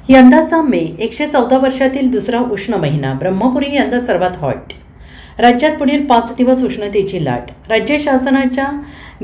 यंदाचा मे 114 वर्षातील दुसरा उष्ण महिना. ब्रह्मपुरी यंदा सर्वात हॉट. राज्यात पुढील 5 दिवस उष्णतेची लाट. राज्य शासनाच्या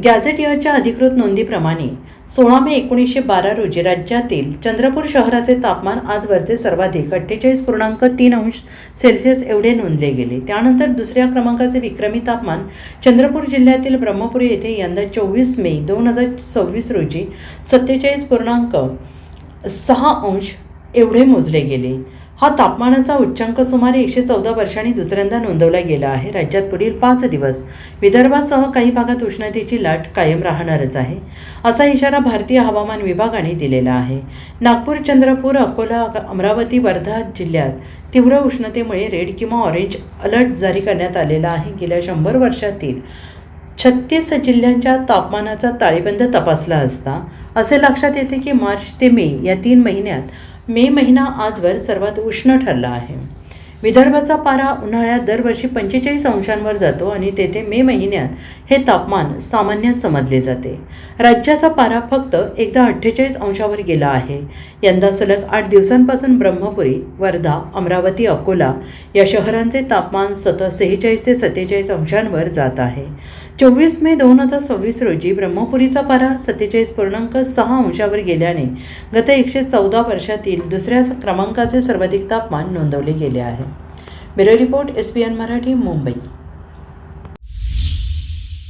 गॅझेटियरच्या अधिकृत नोंदीप्रमाणे 16 मे 1912 रोजी राज्यातील चंद्रपूर शहराचे तापमान आजवरचे सर्वाधिक 48.3 अंश सेल्सिअस एवढे नोंदले गेले. त्यानंतर दुसऱ्या क्रमांकाचे विक्रमी तापमान चंद्रपूर जिल्ह्यातील ब्रह्मपुरी येथे यंदा 24 मे 2026 रोजी 47.6 अंश एवढे मोजले गेले. हा तापमानाचा उच्चांक सुमारे 114 वर्षांनी दुसऱ्यांदा नोंदवला गेला आहे. राज्यात पुढील 5 दिवस विदर्भासह काही भागात उष्णतेची लाट कायम राहणारच आहे, असा इशारा भारतीय हवामान विभागाने दिलेला आहे. नागपूर, चंद्रपूर, अकोला, अमरावती, वर्धा जिल्ह्यात तीव्र उष्णतेमुळे रेड किंवा ऑरेंज अलर्ट जारी करण्यात आलेला आहे. गेल्या 100 वर्षातील 36 जिल्ह्यांच्या तापमानाचा ताळेबंद तपासला असता असे लक्षात येते की मार्च ते मे या 3 महिन्यात मे महिना आजवर सर्वात उष्ण ठरला आहे. विदर्भाचा पारा उन्हाळ्यात दरवर्षी 45 अंशांवर जातो आणि तेथे मे महिन्यात हे तापमान सामान्य समजले जाते. राज्याचा पारा फक्त एकदा 48 अंशावर गेला आहे. यंदा सलग 8 दिवसांपासून ब्रह्मपुरी, वर्धा, अमरावती, अकोला या शहरांचे तापमान सतत 46 ते 47 अंशांवर जात आहे. 24 मे 2026 रोजी ब्रह्मपुरीचा पारा 47.6 अंशावर गेल्याने गत 114 वर्षातील दुसऱ्या क्रमांकाचे सर्वाधिक तापमान नोंदवले गेले आहे. Bureau report, SBN Marathi, Mumbai.